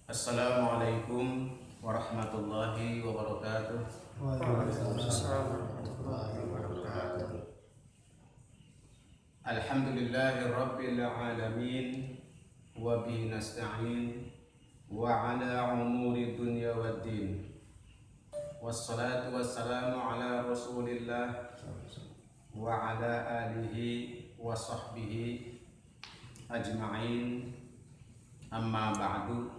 Assalamualaikum warahmatullahi wabarakatuh. Waalaikumsalam warahmatullahi wabarakatuh. Alhamdulillahi rabbil alamin wa bihi nasta'in wa ala umuri dunya waddin. Wassalatu wassalamu ala Rasulillah wa ala alihi wa sahbihi ajma'in. Amma ba'du.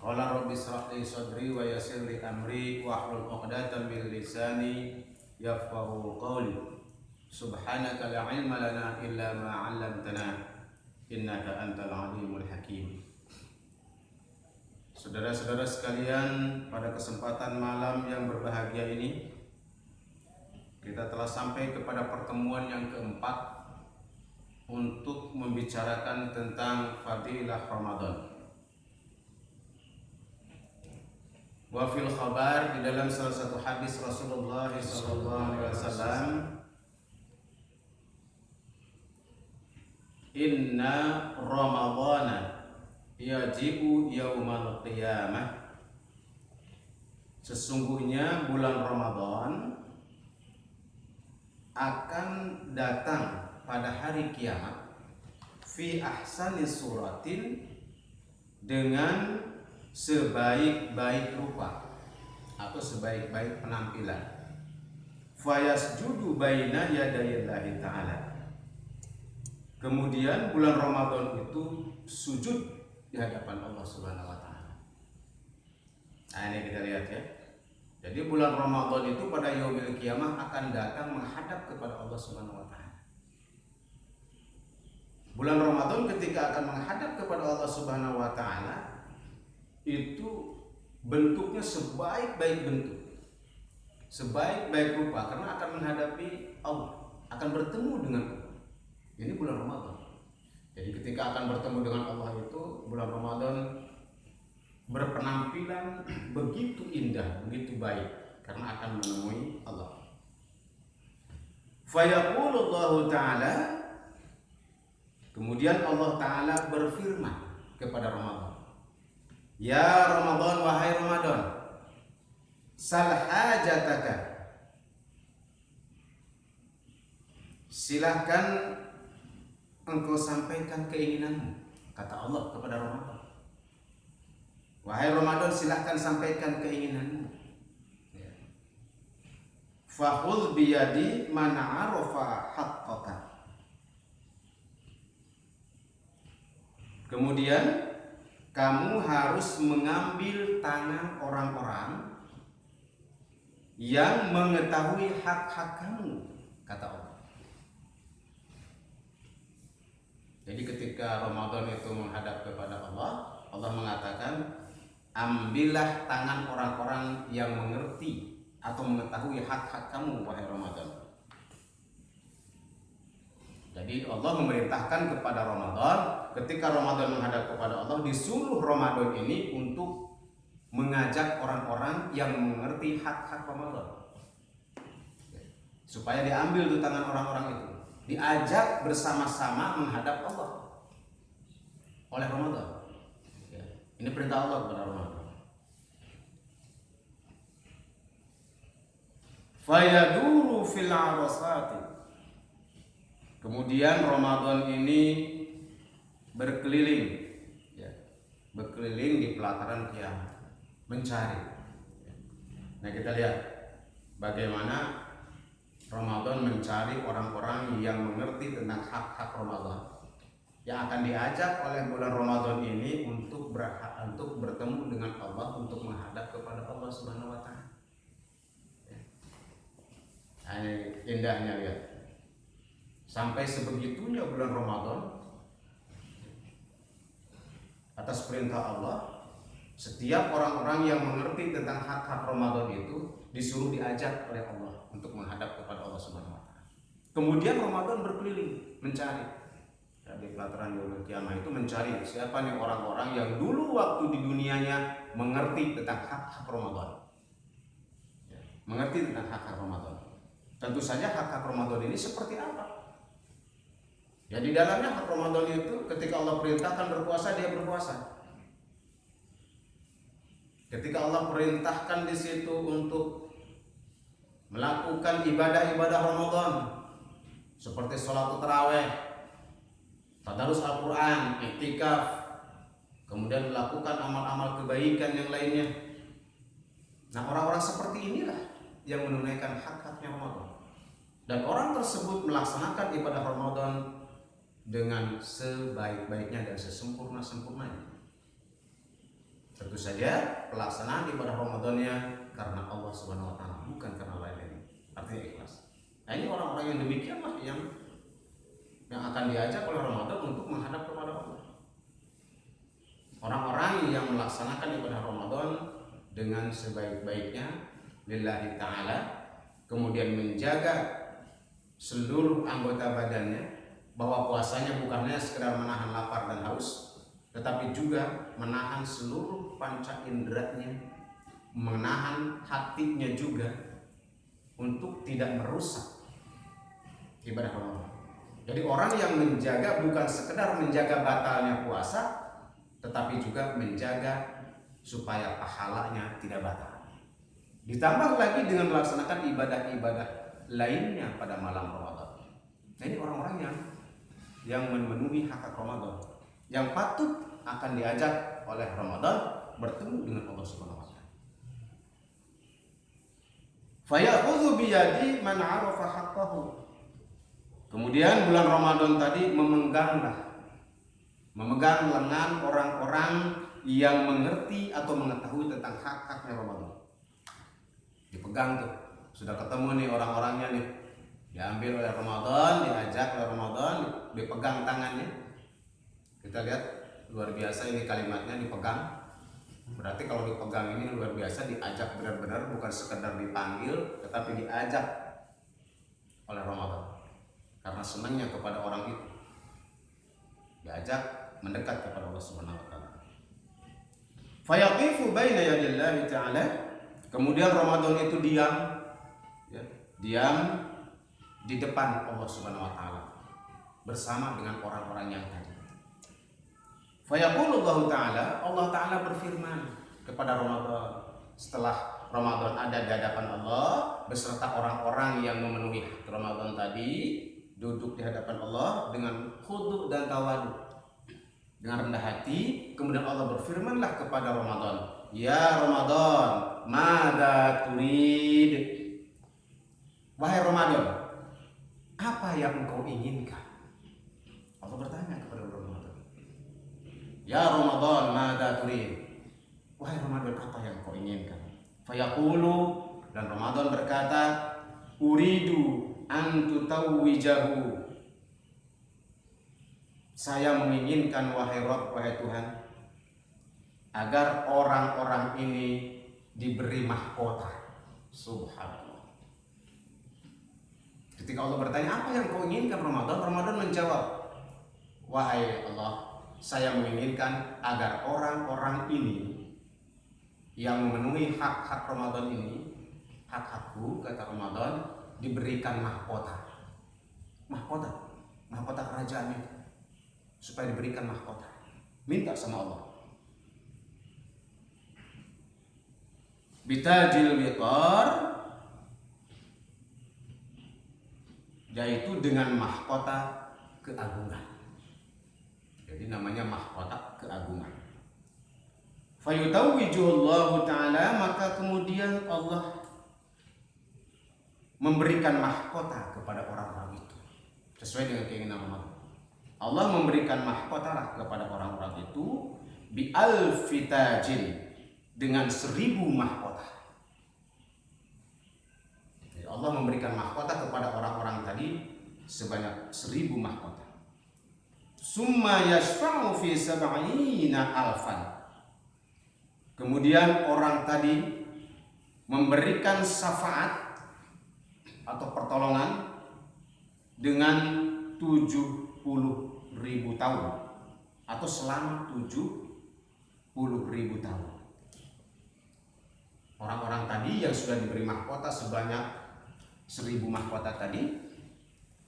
Qala rabbi shrah li sadri wa yassir li amri wahlul 'uqdatam min lisani yafqahu qawli. Subhanaka la ilma lana illa ma 'allamtana innaka antal alimul hakim. Saudara-saudara sekalian, pada kesempatan malam yang berbahagia ini kita telah sampai kepada pertemuan yang keempat untuk membicarakan tentang fadilah Ramadan. Wa fil khabar, di dalam salah satu hadis Rasulullah SAW, inna Ramadana yajibu yaumal qiyamah. Sesungguhnya bulan Ramadan akan datang pada hari kiamat fi ahsani suratin, dengan sebaik-baik rupa atau sebaik-baik penampilan. Fayasjudu baina yadayillahi ta'ala. Kemudian bulan Ramadan itu sujud di hadapan Allah Subhanahu wa taala. Nah, ini kita lihat ya. Jadi bulan Ramadan itu pada yaumil kiamah akan datang menghadap kepada Allah Subhanahu wa taala. Bulan Ramadan ketika akan menghadap kepada Allah Subhanahu wa taala, itu bentuknya sebaik-baik bentuk, sebaik-baik rupa, karena akan menghadapi Allah, akan bertemu dengan Allah. Ini bulan Ramadan. Jadi ketika akan bertemu dengan Allah itu, bulan Ramadan berpenampilan begitu indah, begitu baik, karena akan menemui Allah. Fayaqulullahu ta'ala, kemudian Allah Ta'ala berfirman kepada Ramadan, ya Ramadan, wahai Ramadan, sal hajataka, silahkan engkau sampaikan keinginanmu, kata Allah kepada Ramadan. Wahai Ramadan, silahkan sampaikan keinginanmu. Fakhudh biyadi man arafa haqqaka. Kemudian kamu harus mengambil tangan orang-orang yang mengetahui hak-hak kamu, kata Allah. Jadi ketika Ramadan itu menghadap kepada Allah, Allah mengatakan, ambillah tangan orang-orang yang mengerti atau mengetahui hak-hak kamu, wahai Ramadan. Jadi Allah memerintahkan kepada Ramadan, ketika Ramadan menghadap kepada Allah, disuruh Ramadan ini untuk mengajak orang-orang yang mengerti hak-hak Ramadan, supaya diambil tuh tangan orang-orang itu, diajak bersama-sama menghadap Allah oleh Ramadan. Ini perintah Allah kepada Ramadan. Fayaduru fil arasati. Kemudian Ramadan ini berkeliling, ya, berkeliling di pelataran kiamat, mencari. Nah, kita lihat bagaimana Ramadan mencari orang-orang yang mengerti tentang hak-hak Ramadan, yang akan diajak oleh bulan Ramadan ini untuk bertemu dengan Allah, untuk menghadap kepada Allah Subhanahu wa taala. Nah, ini indahnya, lihat. Sampai sebegitunya bulan Ramadan, atas perintah Allah, setiap orang-orang yang mengerti tentang hak-hak Ramadan itu disuruh diajak oleh Allah untuk menghadap kepada Allah Subhanahu wa taala. Kemudian Ramadan berkeliling mencari. Di pelataran yaumil kiamah itu mencari siapa nih orang-orang yang dulu waktu di dunianya mengerti tentang hak-hak Ramadan. Mengerti tentang hak-hak Ramadan. Tentu saja hak-hak Ramadan ini seperti apa? Ya, di dalamnya hak Ramadan itu ketika Allah perintahkan berpuasa, dia berpuasa. Ketika Allah perintahkan di situ untuk melakukan ibadah-ibadah Ramadan seperti sholat tarawih, tadarus Al-Quran, iktikaf, kemudian melakukan amal-amal kebaikan yang lainnya. Nah, orang-orang seperti inilah yang menunaikan hak-haknya Ramadan. Dan orang tersebut melaksanakan ibadah Ramadan dengan sebaik-baiknya dan sesempurna-sempurnanya. Tentu saja pelaksanaan ibadah Ramadannya karena Allah Subhanahu wa taala, bukan karena lain-lain. Artinya ikhlas. Nah, ini orang-orang yang demikianlah yang akan diajak oleh Ramadan untuk menghadap kepada Allah. Orang-orang yang melaksanakan ibadah Ramadan dengan sebaik-baiknya lillahi ta'ala, kemudian menjaga seluruh anggota badannya, bahwa puasanya bukan hanya sekedar menahan lapar dan haus, tetapi juga menahan seluruh panca inderanya, menahan hatinya juga untuk tidak merusak ibadah Ramadan. Jadi orang yang menjaga bukan sekedar menjaga batalnya puasa, tetapi juga menjaga supaya pahalanya tidak batal. Ditambah lagi dengan melaksanakan ibadah-ibadah lainnya pada malam Ramadan. Nah, ini orang-orang yang memenuhi hak Ramadan, yang patut akan diajak oleh Ramadan bertemu dengan Allah Subhanahu wa taala. Fa ya'khudhu bi yadi man 'arafa haqqahu. Kemudian bulan Ramadan tadi memegang lengan orang-orang yang mengerti atau mengetahui tentang hak-haknya Ramadan. Dipegang tuh, sudah ketemu nih orang-orangnya nih, diambil oleh Ramadan, diajak oleh Ramadan, dipegang tangannya. Kita lihat luar biasa ini kalimatnya, dipegang. Berarti kalau dipegang ini luar biasa, diajak benar-benar, bukan sekedar dipanggil, tetapi diajak oleh Ramadan. Karena senangnya kepada orang itu, diajak mendekat kepada Allah Subhanahu wa taala. Fayaqifu baina yadillahi ta'ala. Kemudian Ramadan itu diam di depan Allah Subhanahu wa taala bersama dengan orang-orang yang tadi. Fayaqulullahu ta'ala, Allah taala berfirman kepada Ramadan setelah Ramadan ada di hadapan Allah beserta orang-orang yang memenuhi Ramadan tadi, duduk di hadapan Allah dengan khudu' dan tawadu, dengan rendah hati. Kemudian Allah berfirmanlah kepada Ramadan, ya Ramadan, madza turid? Wahai Ramadan, apa yang engkau inginkan? Allah bertanya kepada Ramadan, ya Ramadan, madza turid? Wahai Ramadan, apa yang engkau inginkan? Fayaqulu, dan Ramadan berkata, uridu an tutawwijahu. Saya menginginkan wahai Rabb, wahai Tuhan, agar orang-orang ini diberi mahkota. Subhanallah. Ketika Allah bertanya, apa yang kau inginkan Ramadan? Ramadan menjawab, wahai Allah, saya menginginkan agar orang-orang ini yang memenuhi hak-hak Ramadan ini, hak-hakku, kata Ramadan, diberikan mahkota. Mahkota kerajaan itu, supaya diberikan mahkota. Minta sama Allah. Bitajil wiqar, yaitu dengan mahkota keagungan. Jadi namanya mahkota keagungan. Fayutawwijuhullahu ta'ala, maka kemudian Allah memberikan mahkota kepada orang-orang itu sesuai dengan keinginan Allah. Allah memberikan mahkota kepada orang-orang itu bi alfi tajin, dengan 1000 mahkota. Jadi Allah memberikan mahkota kepada orang-orang tadi sebanyak 1000 mahkota. Summa yashfa'u fi sab'ina alfan. Kemudian orang tadi memberikan syafaat atau pertolongan dengan 70.000 tahun atau selama 70.000 tahun. Orang-orang tadi yang sudah diberi mahkota sebanyak 1000 mahkota tadi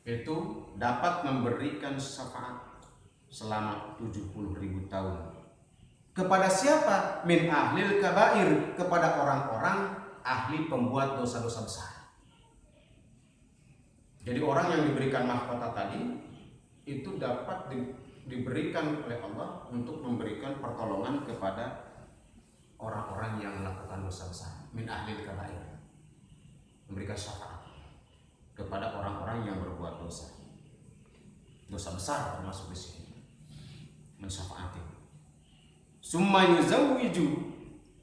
itu dapat memberikan syafaat selama 70.000 tahun Kepada siapa? Min ahlil kabair, kepada orang-orang ahli pembuat dosa-dosa besar. Jadi orang yang diberikan mahkota tadi itu dapat diberikan oleh Allah untuk memberikan pertolongan kepada orang-orang yang melakukan dosa besar. Min ahlil kabair, memberikan syafaat kepada orang-orang yang berbuat dosa besar termasuk di sini, mensyafaati. Summa yuzawwiju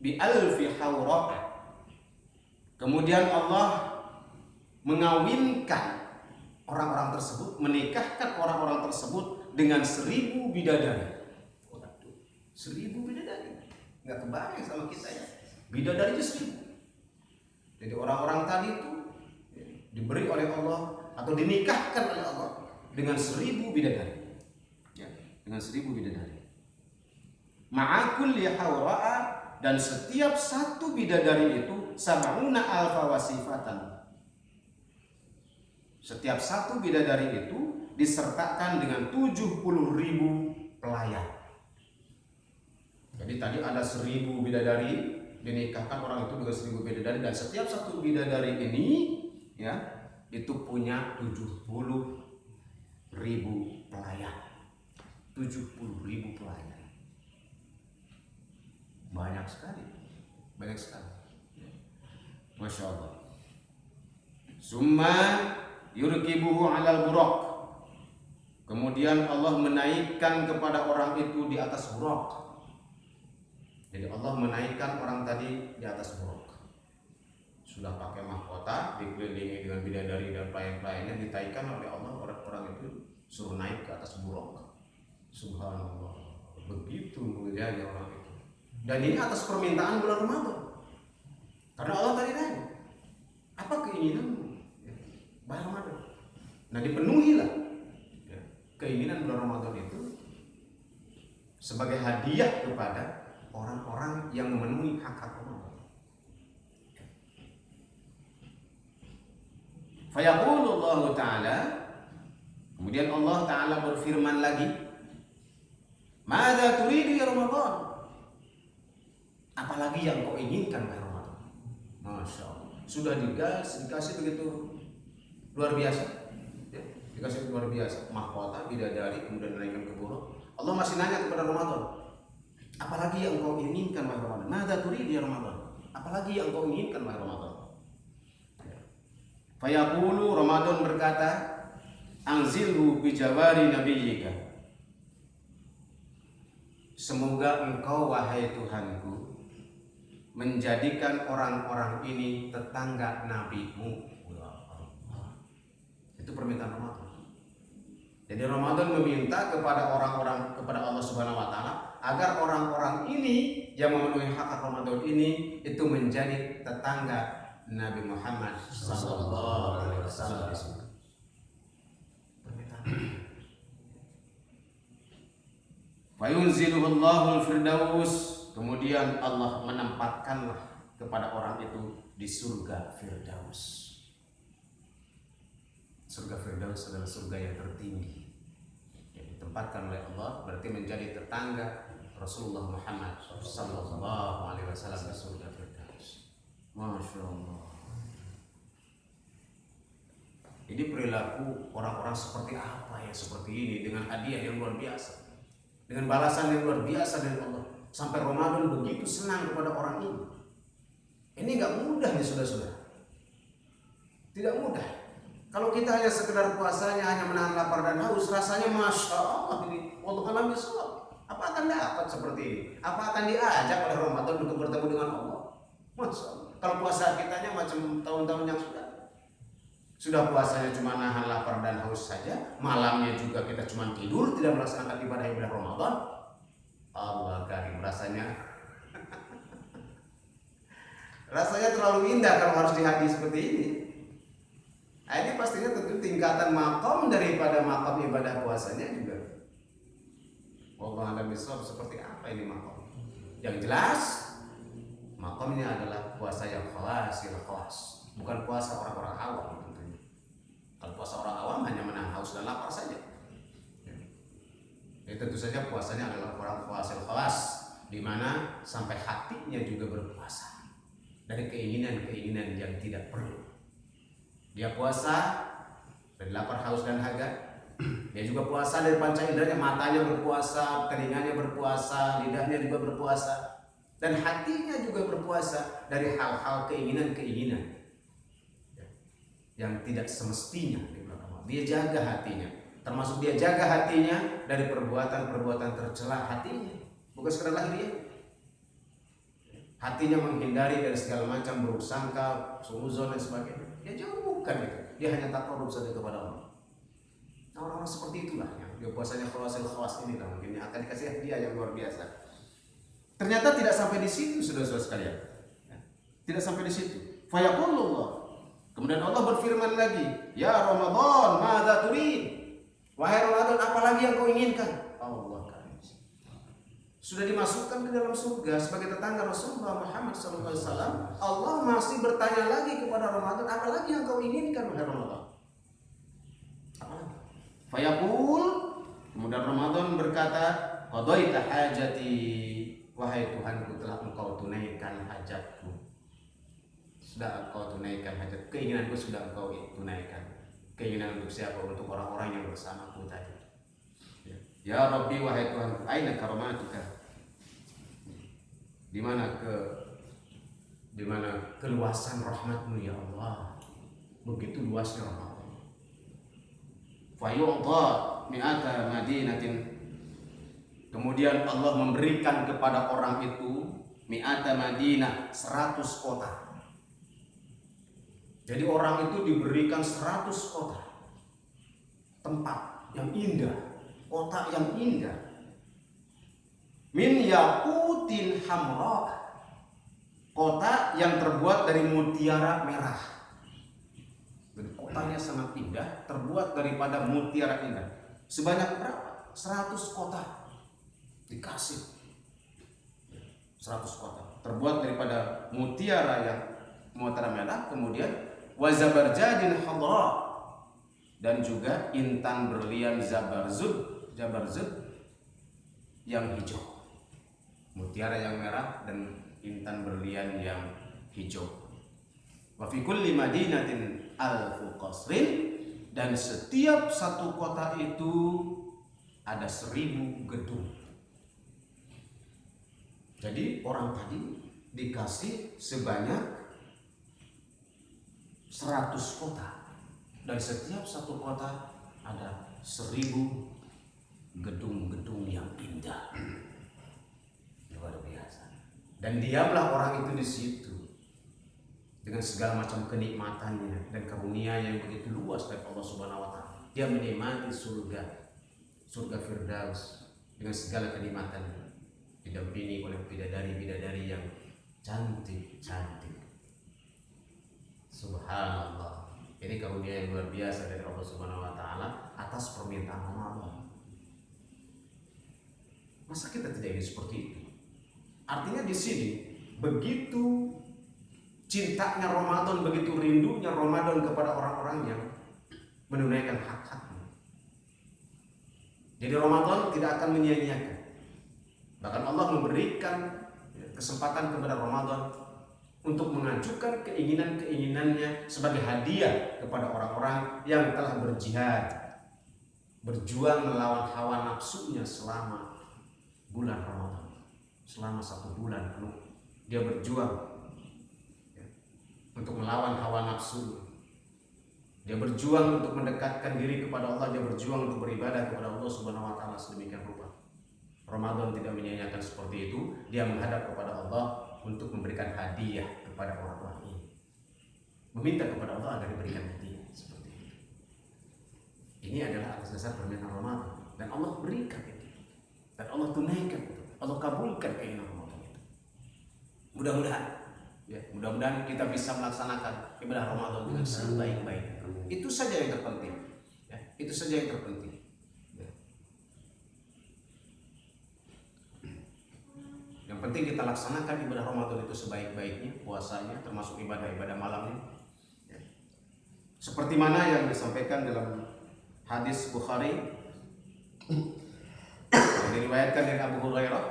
bi alfi hawra, kemudian Allah mengawinkan orang-orang tersebut, menikahkan orang-orang tersebut dengan 1000 bidadari. 1000 bidadari, nggak kebayang sama kita ya, bidadari itu 1000. Jadi orang-orang tadi itu diberi oleh Allah atau dinikahkan oleh Allah dengan 1000 bidadari, ya, dengan 1000 bidadari. Ma'akul yahawra'a, dan setiap satu bidadari itu sab'una alfa wasifatan. Setiap satu bidadari itu disertakan dengan 70.000 pelayan. Jadi tadi ada 1000 bidadari, dinikahkan orang itu dengan 1000 bidadari, dan setiap satu bidadari ini ya itu punya 70.000 pelayan. 70.000 pelayan. Banyak sekali. Masya Allah. Summa yurkibuhu alal buraq, kemudian Allah menaikkan kepada orang itu di atas buraq. Jadi Allah menaikkan orang tadi di atas buraq, sudah pakai mahkota, dikelilingi dengan bidadari dan pelayan-pelayannya, ditaikkan oleh Allah, orang itu suruh naik ke atas buraq. Subhanallah, begitu mulianya orang itu. Dan ini atas permintaan bulan Ramadan, karena Allah tadi nanya, apa keinginanmu? Bulan Ramadan. Nah, dipenuhilah keinginan bulan Ramadan itu sebagai hadiah kepada orang-orang yang memenuhi hak-hak Ramadan. Fayaqulu Allah Ta'ala, kemudian Allah Ta'ala berfirman lagi, Madza turidu ya Ramadan? Apalagi yang kau inginkan wahai Ramadan? Masya Allah, sudah dikasih begitu luar biasa, ya, dikasih luar biasa, mahkota, bidadari, kemudian dinaikkan ke buraq. Allah masih nanya kepada Ramadan, apalagi yang kau inginkan wahai Ramadan? Madza turidu ya Ramadan? Apalagi yang kau inginkan wahai Ramadan? Fayaqulu, Ramadan berkata, Anzilhu bi jawari nabiyyika, semoga engkau wahai Tuhanku menjadikan orang-orang ini tetangga nabimu. Itu permintaan Ramadan. Jadi Ramadan meminta kepada orang-orang, kepada Allah Subhanahu wa Ta'ala, agar orang-orang ini yang memenuhi hak Ramadan ini itu menjadi tetangga Nabi Muhammad sallallahu alaihi wasallam. Permintaan. Wa yunziluhullahu al-firdaus, kemudian Allah menempatkanlah kepada orang itu di surga Firdaus. Surga Firdaus adalah surga yang tertinggi, yang ditempatkan oleh Allah, berarti menjadi tetangga Rasulullah Muhammad sallallahu alaihi wasallam di surga Firdaus. Masya Allah. Ini perilaku orang-orang seperti apa ya seperti ini, dengan hadiah yang luar biasa, dengan balasan yang luar biasa dari Allah, sampai Ramadan begitu senang kepada orang ini. Ini nggak mudah nih saudara-saudara, tidak mudah. Kalau kita hanya sekedar puasanya, hanya menahan lapar dan haus, rasanya Masya Allah ini, wallahu a'lam bishawab. Apa akan dapat seperti ini? Apa akan diajak oleh Ramadan untuk bertemu dengan Allah? Masya Allah. Kalau puasa kitanya macam tahun-tahun yang sudah puasanya cuma nahan lapar dan haus saja, malamnya juga kita cuma tidur, tidak melaksanakan ibadah Ramadan. Allah karim, rasanya terlalu indah kalau harus dihadiri seperti ini. Nah, ini pastinya tentu tingkatan makom daripada makom ibadah puasanya juga. Wallahu a'lam bishawab, seperti apa ini makom? Yang jelas makomnya adalah puasa yang khawas, bukan puasa orang-orang awam tentunya. Kalau puasa orang awam hanya menahan haus dan lapar saja. Ya, tentu saja puasanya adalah orang puasa khawas, di mana sampai hatinya juga berpuasa dari keinginan-keinginan yang tidak perlu. Dia puasa dari lapar, haus, dan haga. Dia juga puasa dari panca inderanya, matanya berpuasa, telinganya berpuasa, lidahnya juga berpuasa, dan hatinya juga berpuasa dari hal-hal keinginan-keinginan yang tidak semestinya. Dia jaga hatinya, termasuk dia jaga hatinya dari perbuatan-perbuatan tercela hatinya, bukan sekedar lahiriah. Hatinya menghindari dari segala macam buruk sangka, suuzon, dan sebagainya. Dia jauhkan itu. Dia hanya takarrub saja kepada Allah. Nah, orang-orang seperti itulah yang dia puasanya khawas ini lah, mungkin yang akan dikasih hadiah yang luar biasa. Ternyata tidak sampai di situ, saudara-saudara sekalian. Tidak sampai di situ. Fayaqulullah. Kemudian Allah berfirman lagi, ya Ramadan, madza turid? Wahai Ramadan, apa lagi yang kau inginkan? Allah karim. Sudah dimasukkan ke dalam surga sebagai tetangga Rasulullah Muhammad SAW. Allah masih bertanya lagi kepada Ramadan, apa lagi yang kau inginkan, wahai Ramadan? Apa lagi? Fayaqul, kemudian Ramadan berkata, qadaita hajati, wahai Tuhanku, telah engkau tunaikan hajatku. Sudah engkau tunaikan hajat, keinginanku sudah engkau tunaikan. Keinginan untuk siapa? Untuk orang-orang yang bersamaku tadi. Ya Rabbi, wahai Tuhanku, aina karamatika? Di mana keluasan rahmatmu ya Allah? Begitu luasnya rahmatmu. Fayu'ta mi'ata madinatin. Kemudian Allah memberikan kepada orang itu mi'ata madinah, 100 kota. Jadi orang itu diberikan 100 kota, tempat yang indah, kota yang indah. Min yaqutin hamra, kota yang terbuat dari mutiara merah. Jadi kotanya sangat indah, terbuat daripada mutiara indah. Sebanyak berapa? 100 kota dikasih. 100 kota terbuat daripada mutiara merah, kemudian wazabarjadin hadra, dan juga intan berlian zabarzud yang hijau. Mutiara yang merah dan intan berlian yang hijau. Wa fi kulli madinatin alfu qasrin, dan setiap satu kota itu ada 1000 gedung. Jadi orang tadi dikasih sebanyak 100 kota, dan setiap satu kota ada 1000 gedung-gedung yang indah, luar biasa. Dan diamlah orang itu di situ dengan segala macam kenikmatannya dan karunia yang begitu luas dari Allah Subhanahu Wa Taala. Dia menikmati surga Firdaus dengan segala kenikmatannya, didampingi oleh bidadari-bidadari yang cantik-cantik. Subhanallah, ini karunia yang luar biasa dari Allah Subhanahu Wa Taala atas permintaan Ramadan. Masa kita tidak ingin seperti itu? Artinya di sini begitu cintanya Ramadan, begitu rindunya Ramadan kepada orang-orang yang menunaikan hak-haknya. Jadi Ramadan tidak akan menyia-nyiakan. Bahkan Allah memberikan kesempatan kepada Ramadan untuk mengajukan keinginan-keinginannya sebagai hadiah kepada orang-orang yang telah berjihad, berjuang melawan hawa nafsunya selama bulan Ramadan. Selama 1 bulan penuh dia berjuang untuk melawan hawa nafsu. Dia berjuang untuk mendekatkan diri kepada Allah, dia berjuang untuk beribadah kepada Allah Subhanahu Wa Taala sedemikian rupa. Ramadan tidak menyanyiakan seperti itu. Dia menghadap kepada Allah untuk memberikan hadiah kepada orang-orang ini, meminta kepada Allah agar diberikan hadiah seperti itu. Ini adalah atas dasar permintaan Ramadan, dan Allah berikan itu, dan Allah tunaikan itu, Allah kabulkan keinginan Ramadan itu. Mudah-mudahan kita bisa melaksanakan ibadah Ramadan dengan sebaik-baiknya. Itu saja yang terpenting. Itu saja yang terpenting. Yang penting kita laksanakan ibadah Ramadan itu sebaik-baiknya, puasanya, termasuk ibadah-ibadah malamnya. Seperti mana yang disampaikan dalam hadis Bukhari yang diriwayatkan dari Abu Hurairah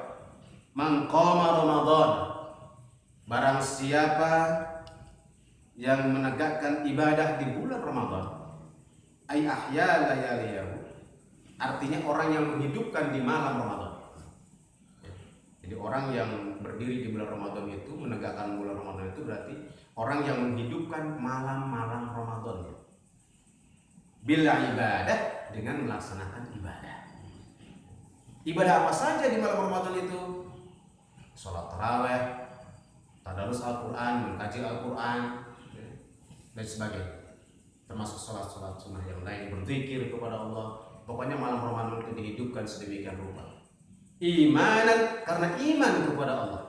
Man qama Ramadan, barang siapa yang menegakkan ibadah di bulan Ramadan, ay ahya layaliyahu, artinya orang yang menghidupkan di malam Ramadan. Jadi orang yang berdiri di bulan Ramadan itu, menegakkan bulan Ramadan itu berarti orang yang menghidupkan malam-malam Ramadan. Bila ibadah, dengan melaksanakan ibadah. Ibadah apa saja di malam Ramadan itu? Sholat tarawih, tadarus Al-Quran, mengkaji Al-Quran, dan sebagainya. Termasuk sholat-sholat sunnah yang lain, berzikir kepada Allah. Pokoknya malam Ramadan itu dihidupkan sedemikian rupa. Imanan, karena iman kepada Allah,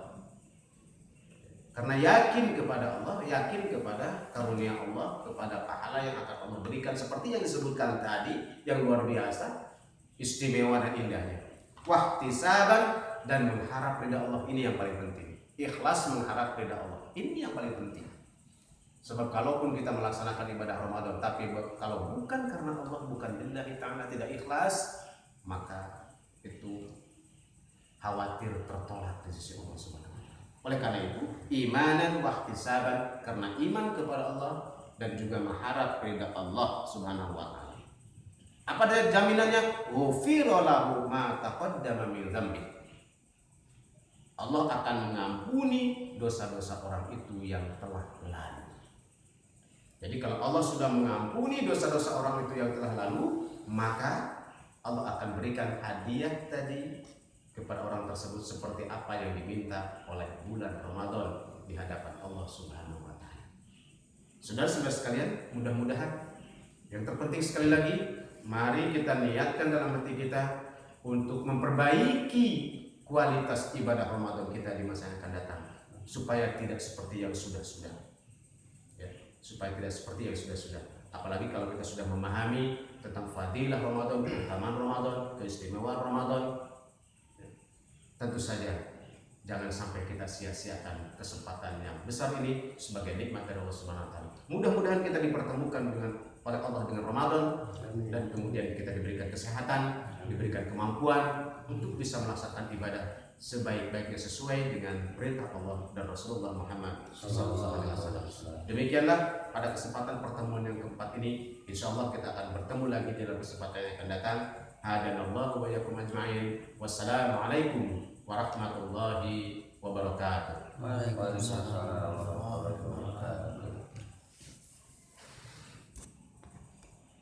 karena yakin kepada Allah, yakin kepada karunia Allah, kepada pahala yang akan Allah berikan seperti yang disebutkan tadi, yang luar biasa, istimewa dan indahnya. Wahtisaban, dan mengharap ridha Allah, ini yang paling penting. Ikhlas mengharap ridha Allah, ini yang paling penting. Sebab kalaupun kita melaksanakan ibadah Ramadan, tapi kalau bukan karena Allah, bukan lillahi ta'ala, tidak ikhlas, maka itu khawatir tertolak di sisi Allah Subhanahu wa taala. Oleh karena itu, imanan wa ihtisaban, karena iman kepada Allah dan juga mengharap ridha Allah Subhanahu wa taala. Apa dari jaminannya? Ghufira lahu ma taqaddama min dzambi. Allah akan mengampuni dosa-dosa orang itu yang telah lalu. Jadi kalau Allah sudah mengampuni dosa-dosa orang itu yang telah lalu, maka Allah akan berikan hadiah tadi kepada orang tersebut seperti apa yang diminta oleh bulan Ramadan di hadapan Allah Subhanahu wa taala. Saudara-saudara sekalian, mudah-mudahan yang terpenting sekali lagi, mari kita niatkan dalam hati kita untuk memperbaiki kualitas ibadah Ramadan kita di masa yang akan datang, supaya tidak seperti yang sudah-sudah. Ya, supaya tidak seperti yang sudah-sudah. Apalagi kalau kita sudah memahami tentang fadilah Ramadan, keutamaan Ramadan, keistimewaan Ramadan. Tentu saja jangan sampai kita sia-siakan kesempatan yang besar ini sebagai nikmat dari Allah Subhanahu wa taala. Mudah-mudahan kita dipertemukan oleh Allah dengan Ramadan, dan kemudian kita diberikan kesehatan, diberikan kemampuan untuk bisa melaksanakan ibadah sebaik-baiknya sesuai dengan perintah Allah dan Rasulullah Muhammad SAW. Demikianlah pada kesempatan pertemuan yang keempat ini, insya Allah kita akan bertemu lagi dalam kesempatan yang akan datang. Hadanallahu wa iyyakum ajma'in. Wassalamualaikum warahmatullahi wabarakatuh. Waalaikumsalam warahmatullahi wabarakatuh.